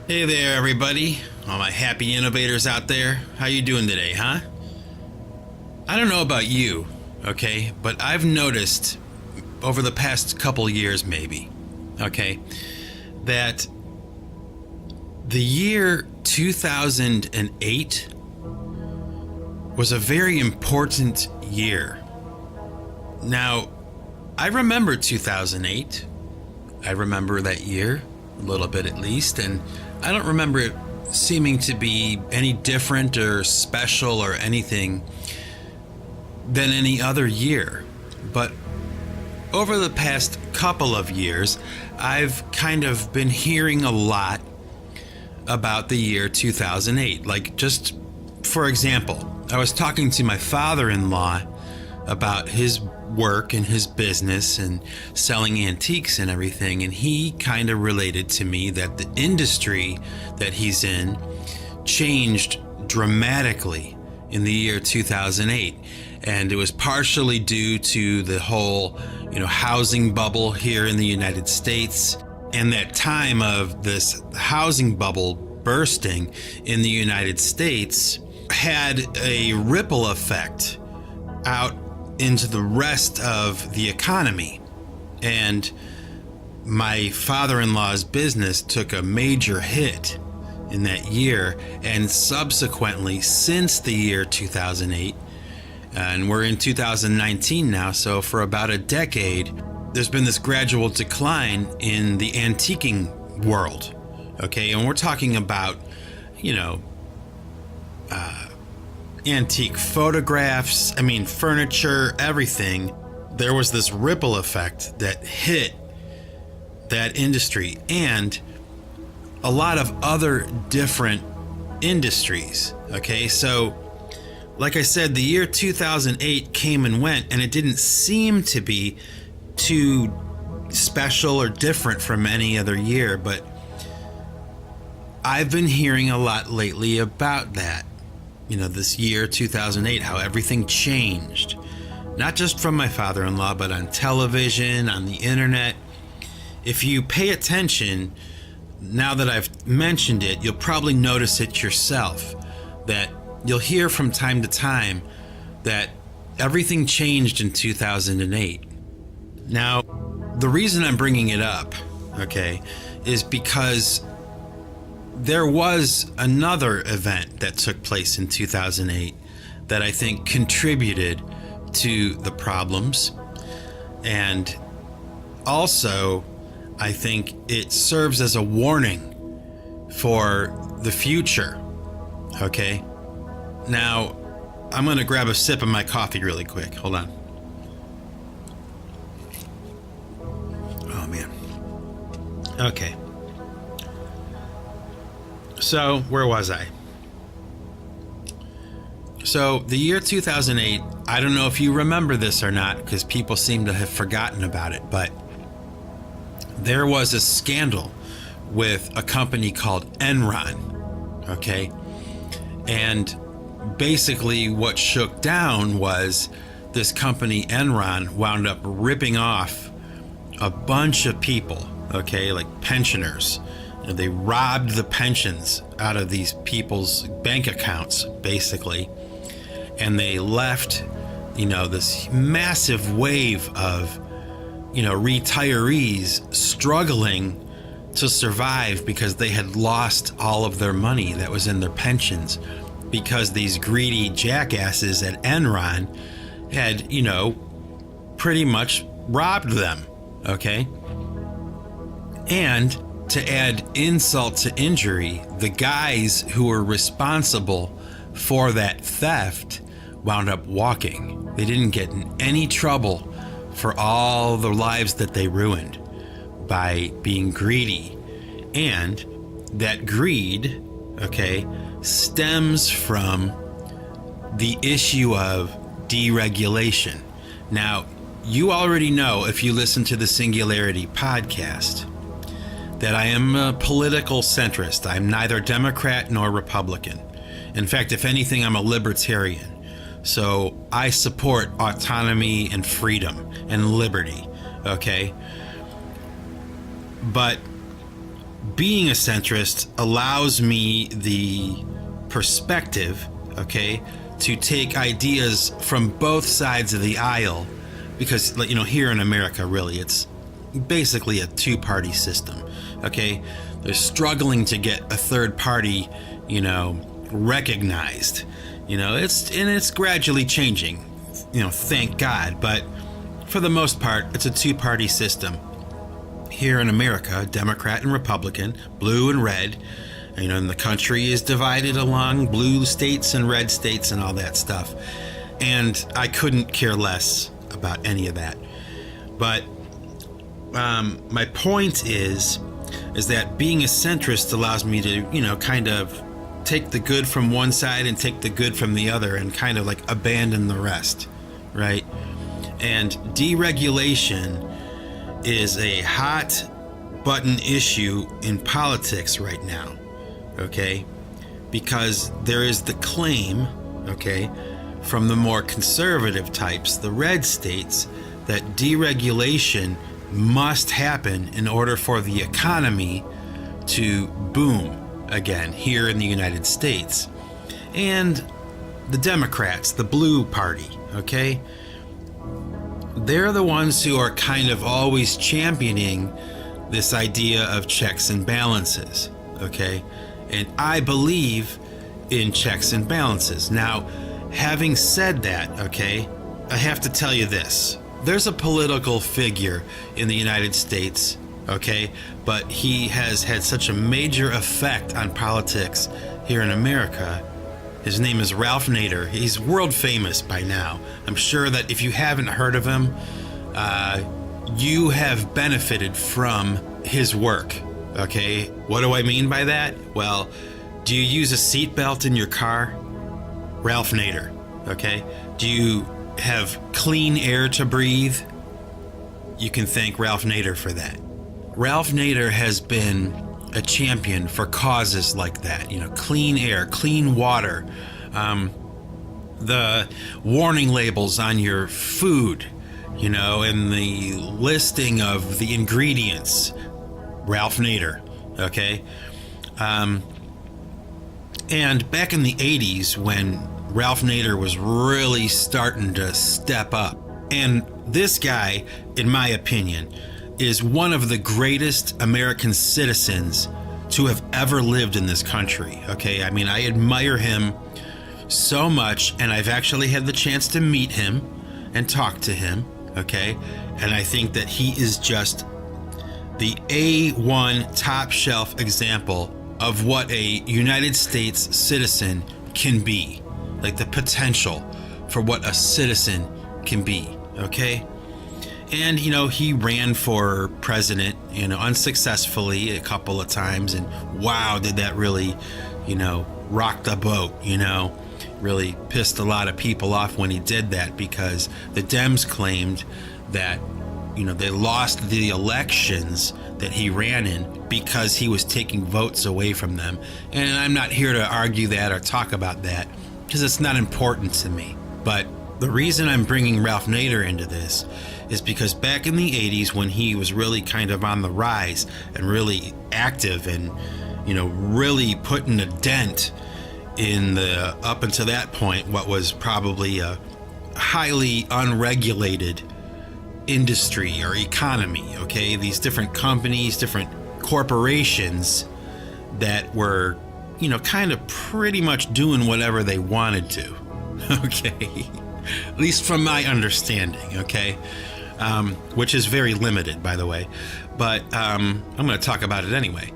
Hey there, everybody. All my happy innovators out there. How you doing today, huh? I don't know about you, okay, but I've noticed over the past couple years maybe, okay, that the year 2008 was a very important year. Now, I remember 2008. I remember that year, a little bit at least, and I don't remember it seeming to be any different or special or anything than any other year. But over the past couple of years, I've kind of been hearing a lot about the year 2008. Like, just for example, I was talking to my father-in-law about his work and his business and selling antiques and everything, and he kind of related to me that the industry that he's in changed dramatically in the year 2008, and it was partially due to the whole housing bubble here in the United States, and that time of this housing bubble bursting in the United States had a ripple effect out into the rest of the economy. And my father-in-law's business took a major hit in that year, and subsequently since the year 2008, and we're in 2019 now, so for about a decade there's been this gradual decline in the antiquing world, okay? And we're talking about antique photographs, furniture, everything. There was this ripple effect that hit that industry and a lot of other different industries. Okay, so like I said, the year 2008 came and went, and it didn't seem to be too special or different from any other year, but I've been hearing a lot lately about that. This year 2008, how everything changed, not just from my father-in-law, but on television, on the internet. If you pay attention, now that I've mentioned it, you'll probably notice it yourself, that you'll hear from time to time that everything changed in 2008. Now, the reason I'm bringing it up, okay, is because there was another event that took place in 2008 that I think contributed to the problems. And also, I think it serves as a warning for the future. Okay? Now, I'm going to grab a sip of my coffee really quick. Hold on. Oh, man. Okay. So, where was I? So, the year 2008, I don't know if you remember this or not, because people seem to have forgotten about it, but there was a scandal with a company called ENRON, okay? And basically what shook down was this company ENRON wound up ripping off a bunch of people, okay, like pensioners. They robbed the pensions out of these people's bank accounts, basically. And they left, this massive wave of, retirees struggling to survive because they had lost all of their money that was in their pensions because these greedy jackasses at Enron had, pretty much robbed them, okay? And to add insult to injury, the guys who were responsible for that theft wound up walking. They didn't get in any trouble for all the lives that they ruined by being greedy. And that greed, okay, stems from the issue of deregulation. Now, you already know, if you listen to the Singularity Podcast, that I am a political centrist. I'm neither Democrat nor Republican. In fact, if anything, I'm a libertarian. So I support autonomy and freedom and liberty, okay? But being a centrist allows me the perspective, okay, to take ideas from both sides of the aisle, because, you know, here in America, really, it's basically a two-party system, okay? They're struggling to get a third party, you know, recognized. You know, it's gradually changing, you know, thank God, but for the most part, it's a two-party system. Here in America, Democrat and Republican, blue and red, you know, and the country is divided along blue states and red states and all that stuff. And I couldn't care less about any of that. But my point is that being a centrist allows me to, you know, kind of take the good from one side and take the good from the other and kind of like abandon the rest, right? And deregulation is a hot button issue in politics right now, okay? Because there is the claim, okay, from the more conservative types, the red states, that deregulation must happen in order for the economy to boom again here in the United States. And the Democrats, the blue party, okay? They're the ones who are kind of always championing this idea of checks and balances, okay? And I believe in checks and balances. Now, having said that, okay, I have to tell you this. There's a political figure in the United States, okay, but he has had such a major effect on politics here in America. His name is Ralph Nader. He's world famous by now. I'm sure that if you haven't heard of him, you have benefited from his work, okay? What do I mean by that? Well, do you use a seatbelt in your car? Ralph Nader, okay? Do you have clean air to breathe? You can thank Ralph Nader for that. Ralph Nader has been a champion for causes like that, you know, clean air, clean water, the warning labels on your food, you know, and the listing of the ingredients. Ralph Nader, okay? And back in the 80s, when Ralph Nader was really starting to step up, and this guy, in my opinion, is one of the greatest American citizens to have ever lived in this country, okay? I mean, I admire him so much, and I've actually had the chance to meet him and talk to him, okay? And I think that he is just the A1 top shelf example of what a United States citizen can be, like the potential for what a citizen can be, okay? And, you know, he ran for president, you know, unsuccessfully a couple of times. And wow, did that really, you know, rock the boat, you know, really pissed a lot of people off when he did that, because the Dems claimed that, you know, they lost the elections that he ran in because he was taking votes away from them. And I'm not here to argue that or talk about that, because it's not important to me. But the reason I'm bringing Ralph Nader into this is because back in the 80s, when he was really kind of on the rise and really active and, you know, really putting a dent in the, up until that point, what was probably a highly unregulated industry or economy, okay? These different companies, different corporations that were, you know, kind of pretty much doing whatever they wanted to, okay? At least from my understanding, okay? Which is very limited, by the way. But I'm going to talk about it anyway.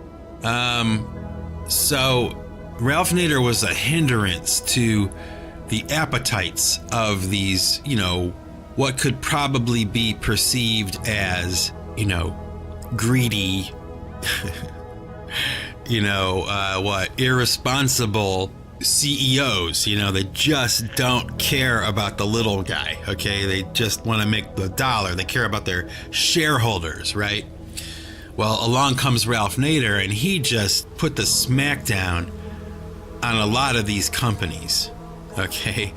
So Ralph Nader was a hindrance to the appetites of these, you know, what could probably be perceived as, you know, greedy, you know, irresponsible CEOs, you know, they just don't care about the little guy, okay? They just want to make the dollar. They care about their shareholders, right? Well, along comes Ralph Nader, and he just put the smackdown on a lot of these companies, okay?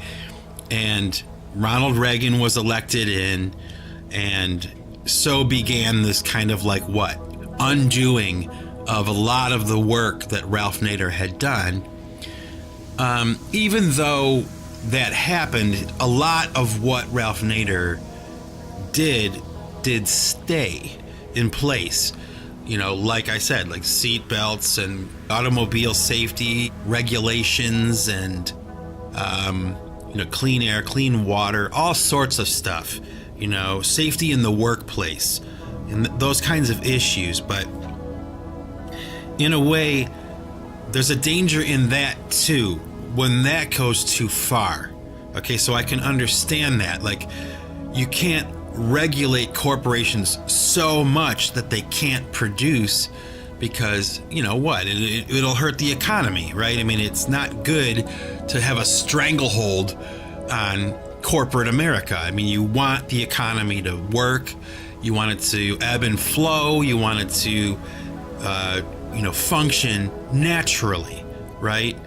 And Ronald Reagan was elected in, and so began this kind of like what? Undoing of a lot of the work that Ralph Nader had done. Even though that happened, a lot of what Ralph Nader did stay in place. You know, like I said, like seat belts and automobile safety regulations and, clean air, clean water, all sorts of stuff, safety in the workplace and those kinds of issues. But in a way, there's a danger in that too, when that goes too far. Okay, so I can understand that. Like, you can't regulate corporations so much that they can't produce, because it'll hurt the economy, right? I mean, it's not good to have a stranglehold on corporate America. I mean, you want the economy to work, you want it to ebb and flow, you want it to function naturally, right?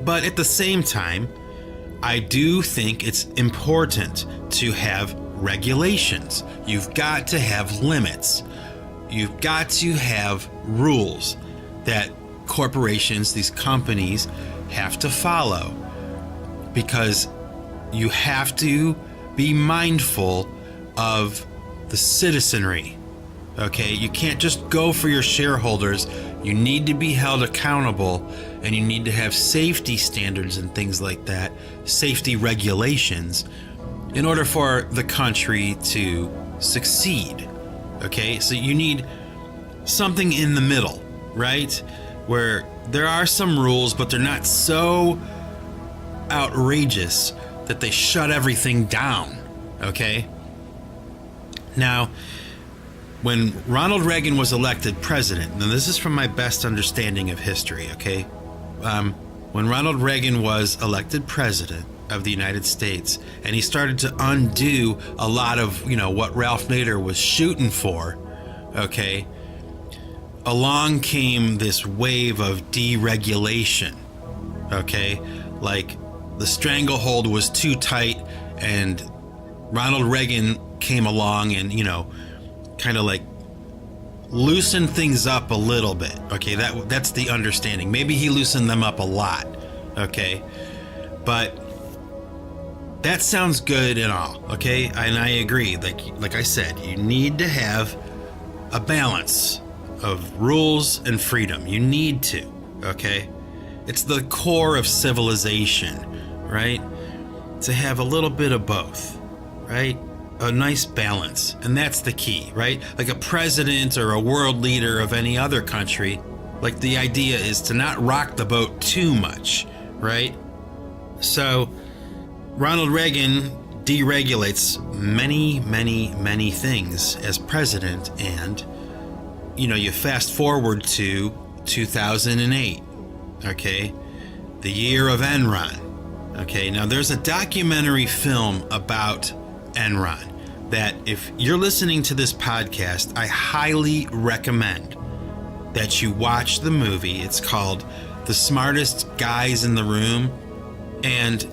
But at the same time, I do think it's important to have regulations. You've got to have limits. You've got to have rules that corporations, these companies, have to follow, because you have to be mindful of the citizenry. Okay, you can't just go for your shareholders. You need to be held accountable, and you need to have safety standards and things like that, safety regulations, in order for the country to succeed. Okay, so you need something in the middle, right? Where there are some rules, but they're not so outrageous that they shut everything down. Okay? Now, when Ronald Reagan was elected president, and this is from my best understanding of history, okay? When Ronald Reagan was elected president of the United States, and he started to undo a lot of, what Ralph Nader was shooting for, okay? Along came this wave of deregulation, okay? Like, the stranglehold was too tight, and Ronald Reagan came along and, kind of like loosen things up a little bit. Okay, that's the understanding. Maybe he loosened them up a lot. Okay, but that sounds good and all. Okay, and I agree. Like I said, you need to have a balance of rules and freedom. You need to. Okay, it's the core of civilization, right? To have a little bit of both, right? A nice balance, and that's the key, right? Like a president or a world leader of any other country, like the idea is to not rock the boat too much, right? So Ronald Reagan deregulates many, many, many things as president, and you fast forward to 2008, okay? The year of Enron. Okay, now there's a documentary film about Enron that, if you're listening to this podcast, I highly recommend that you watch the movie. It's called The Smartest Guys in the Room, and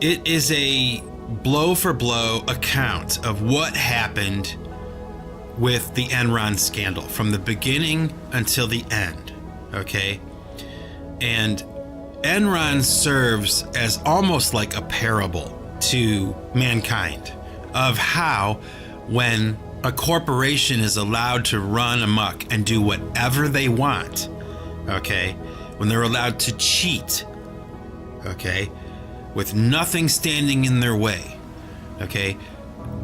it is a blow for blow account of what happened with the Enron scandal from the beginning until the end. Okay, and Enron serves as almost like a parable to mankind of how, when a corporation is allowed to run amok and do whatever they want, okay, when they're allowed to cheat, okay, with nothing standing in their way, okay,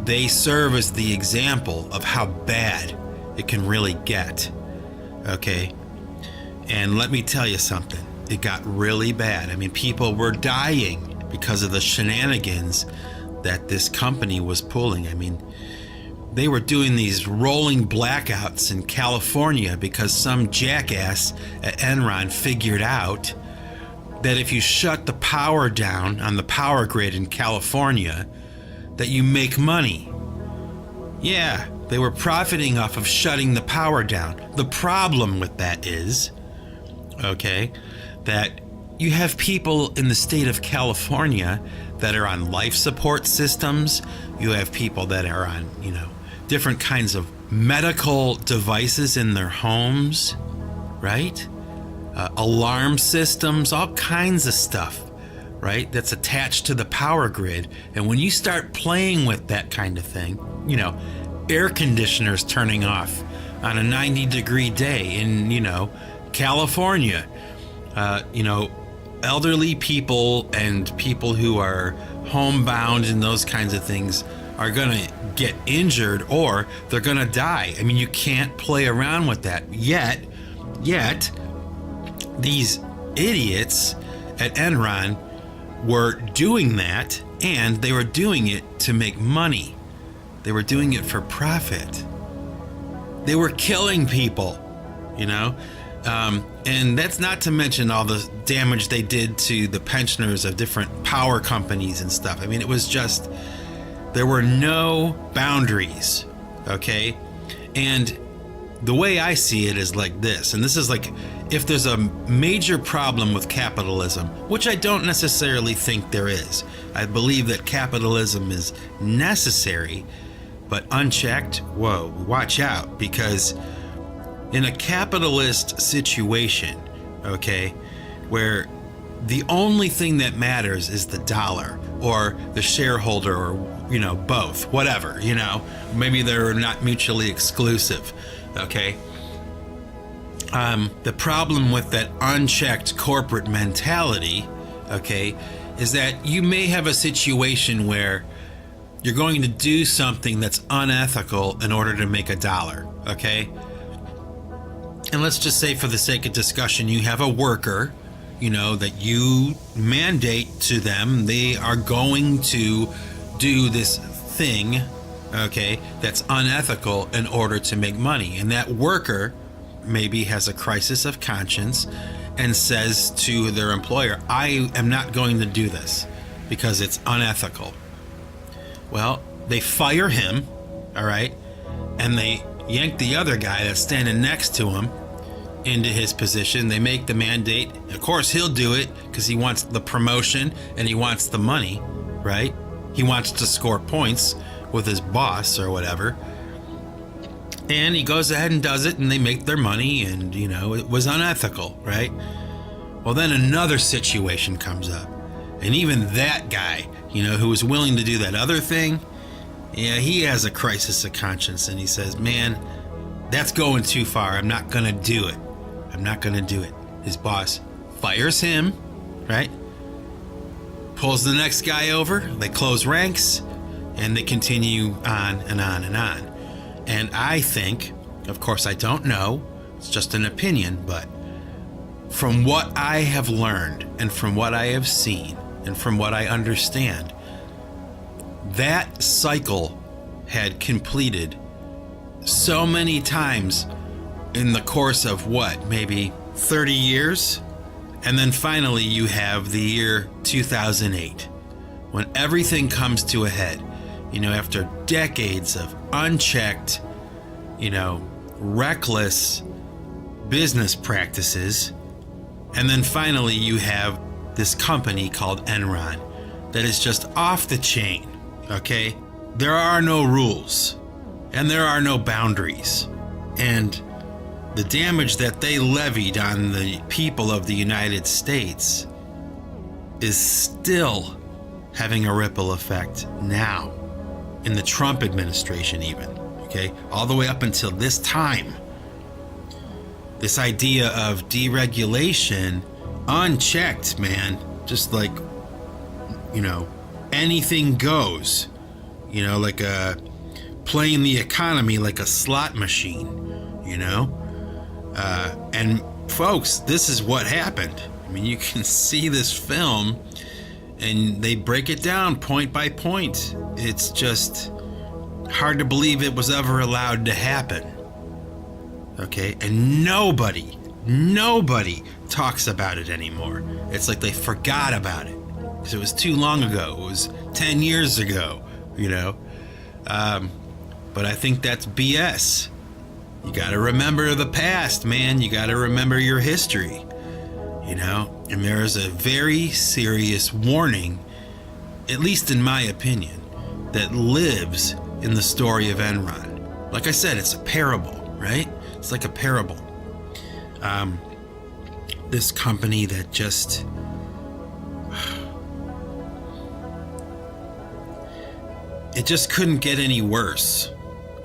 they serve as the example of how bad it can really get, okay? And let me tell you something, it got really bad. I mean, people were dying because of the shenanigans that this company was pulling. I mean, they were doing these rolling blackouts in California because some jackass at Enron figured out that if you shut the power down on the power grid in California, that you make money. Yeah, they were profiting off of shutting the power down. The problem with that is, okay, that you have people in the state of California that are on life support systems. You have people that are on, different kinds of medical devices in their homes. right? Alarm systems, all kinds of stuff, right? That's attached to the power grid. And when you start playing with that kind of thing, air conditioners turning off on a 90-degree day in, California, elderly people and people who are homebound and those kinds of things are going to get injured or they're going to die. I mean, you can't play around with that. Yet, these idiots at Enron were doing that, and they were doing it to make money. They were doing it for profit. They were killing people, and that's not to mention all the damage they did to the pensioners of different power companies and stuff. I mean, it was just, there were no boundaries, okay? And the way I see it is like this, and this is like, if there's a major problem with capitalism, which I don't necessarily think there is. I believe that capitalism is necessary, but unchecked, whoa, watch out, because in a capitalist situation, okay, where the only thing that matters is the dollar or the shareholder or, both, whatever, maybe they're not mutually exclusive, okay? The problem with that unchecked corporate mentality, okay, is that you may have a situation where you're going to do something that's unethical in order to make a dollar, okay? And let's just say, for the sake of discussion, you have a worker, that you mandate to them they are going to do this thing, okay, that's unethical in order to make money. And that worker maybe has a crisis of conscience and says to their employer, I am not going to do this because it's unethical. Well, they fire him, all right, and they yank the other guy that's standing next to him into his position. They make the mandate. Of course, he'll do it because he wants the promotion and he wants the money, right? He wants to score points with his boss or whatever. And he goes ahead and does it, and they make their money, and, it was unethical, right? Well, then another situation comes up. And even that guy, who was willing to do that other thing, he has a crisis of conscience, and he says, man, that's going too far. I'm not going to do it. I'm not going to do it. His boss fires him, right? Pulls the next guy over. They close ranks, and they continue on and on and on. And I think, of course I don't know, it's just an opinion, but from what I have learned and from what I have seen and from what I understand, that cycle had completed so many times in the course of maybe 30 years? And then finally you have the year 2008, when everything comes to a head. After decades of unchecked, reckless business practices. And then finally you have this company called Enron that is just off the chain, okay? There are no rules and there are no boundaries. And the damage that they levied on the people of the United States is still having a ripple effect now. In the Trump administration even, okay? All the way up until this time. This idea of deregulation, unchecked, man, just like, anything goes. Like playing the economy like a slot machine, and folks, this is what happened. I mean, you can see this film and they break it down point by point. It's just hard to believe it was ever allowed to happen. Okay? And nobody talks about it anymore. It's like they forgot about it because it was too long ago. It was 10 years ago, But I think that's BS. You got to remember the past, man. You got to remember your history, And there is a very serious warning, at least in my opinion, that lives in the story of Enron. Like I said, it's a parable, right? It's like a parable. This company that just... It just couldn't get any worse.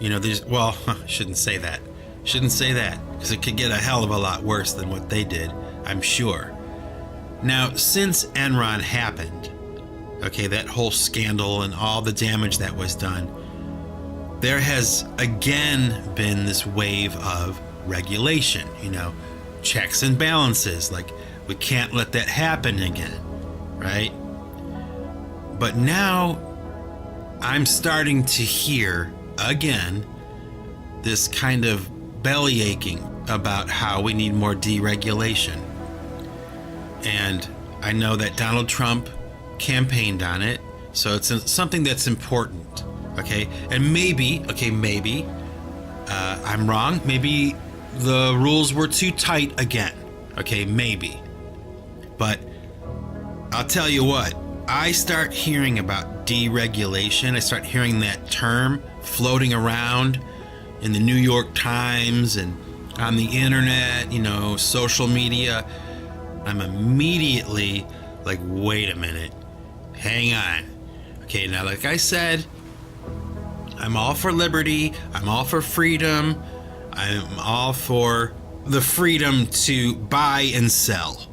I shouldn't say that. Because it could get a hell of a lot worse than what they did, I'm sure. Now, since Enron happened, okay, that whole scandal and all the damage that was done, there has again been this wave of regulation, checks and balances. Like, we can't let that happen again, right? But now I'm starting to hear again this kind of belly aching about how we need more deregulation. And I know that Donald Trump campaigned on it, so it's something that's important, okay? And maybe I'm wrong. Maybe the rules were too tight again, okay? Maybe. But I'll tell you what, I start hearing about deregulation. I start hearing that term floating around in the New York Times and on the internet, social media. I'm immediately like, wait a minute, hang on. Okay, now, like I said, I'm all for liberty. I'm all for freedom. I'm all for the freedom to buy and sell.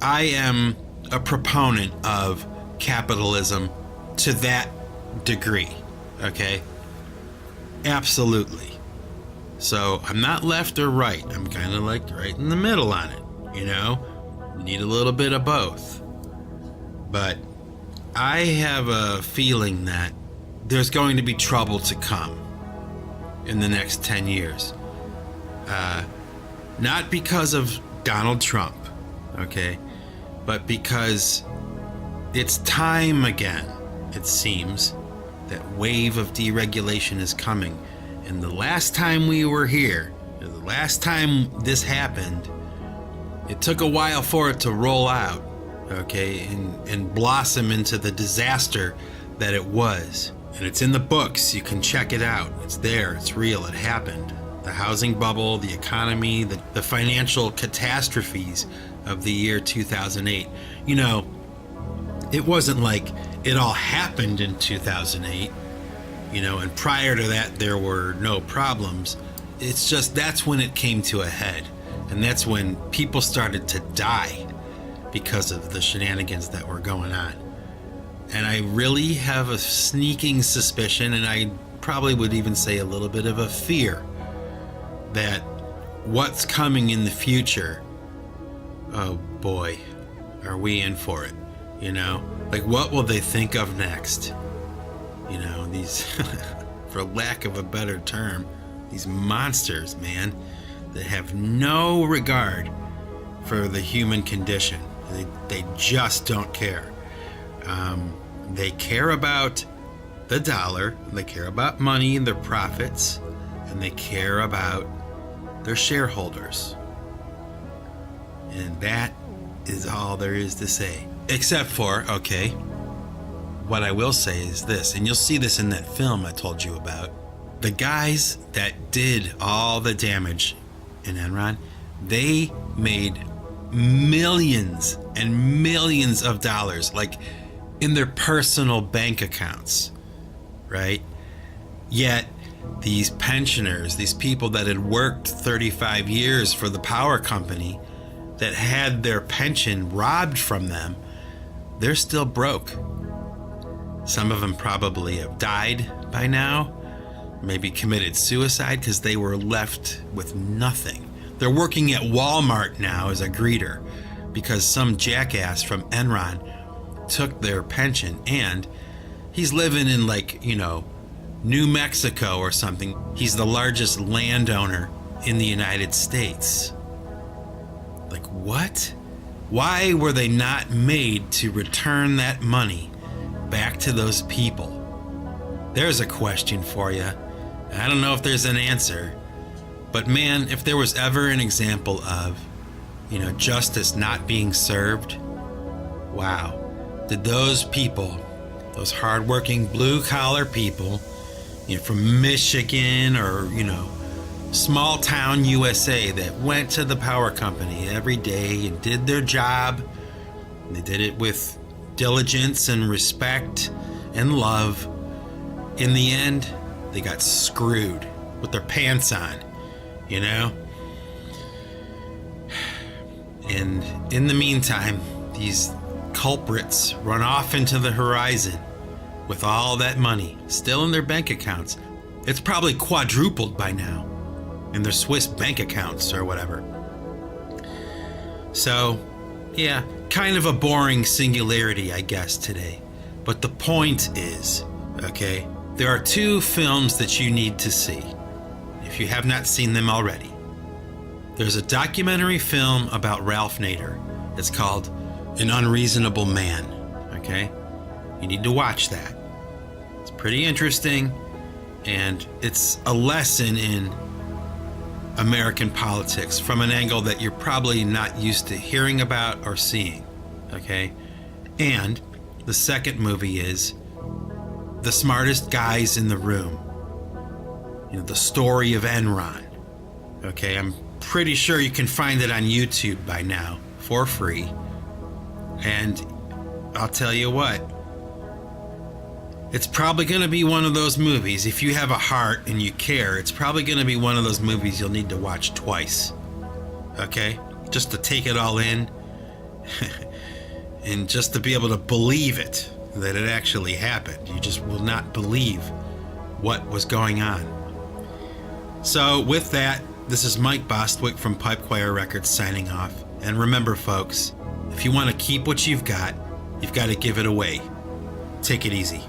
I am a proponent of capitalism to that degree, okay? Absolutely. So I'm not left or right. I'm kind of like right in the middle on it, Need a little bit of both. But I have a feeling that there's going to be trouble to come in the next 10 years. Not because of Donald Trump, okay? But because it's time again, it seems, that wave of deregulation is coming. And the last time we were here, the last time this happened, it took a while for it to roll out, okay, and blossom into the disaster that it was. And it's in the books. You can check it out. It's there. It's real. It happened. The housing bubble, the economy, the financial catastrophes of the year 2008. It wasn't like it all happened in 2008, and prior to that there were no problems. It's just that's when it came to a head. And that's when people started to die because of the shenanigans that were going on. And I really have a sneaking suspicion, and I probably would even say a little bit of a fear, that what's coming in the future, oh boy, are we in for it? Like, what will they think of next? These, for lack of a better term, these monsters, man, that have no regard for the human condition. They just don't care. They care about the dollar, they care about money and their profits, and they care about their shareholders. And that is all there is to say. Except for, okay, what I will say is this, and you'll see this in that film I told you about. The guys that did all the damage in Enron, they made millions and millions of dollars, like in their personal bank accounts, right? Yet these pensioners, these people that had worked 35 years for the power company, that had their pension robbed from them, they're still broke. Some of them probably have died by now, maybe committed suicide because they were left with nothing. They're working at Walmart now as a greeter because some jackass from Enron took their pension, and he's living in New Mexico or something. He's the largest landowner in the United States. Like, what? Why were they not made to return that money back to those people? There's a question for you. I don't know if there's an answer, but man, if there was ever an example of, justice not being served, wow. Did those people, those hardworking blue-collar people, from Michigan or, small town USA that went to the power company every day and did their job. They did it with diligence and respect and love. In the end, they got screwed with their pants on, you know? And in the meantime, these culprits run off into the horizon with all that money still in their bank accounts. It's probably quadrupled by now in their Swiss bank accounts or whatever. So, yeah, kind of a boring singularity, I guess, today. But the point is, okay, there are two films that you need to see if you have not seen them already. There's a documentary film about Ralph Nader. It's called An Unreasonable Man, okay? You need to watch that. It's pretty interesting, and it's a lesson in American politics from an angle that you're probably not used to hearing about or seeing, okay? And the second movie is The Smartest Guys in the Room. You know, the story of Enron. Okay, I'm pretty sure you can find it on YouTube by now for free. And I'll tell you what, it's probably going to be one of those movies, if you have a heart and you care, it's probably going to be one of those movies you'll need to watch twice. Okay? Just to take it all in and just to be able to believe it, that it actually happened. You just will not believe what was going on. So with that, this is Mike Bostwick from Pipe Choir Records signing off. And remember, folks, if you want to keep what you've got to give it away. Take it easy.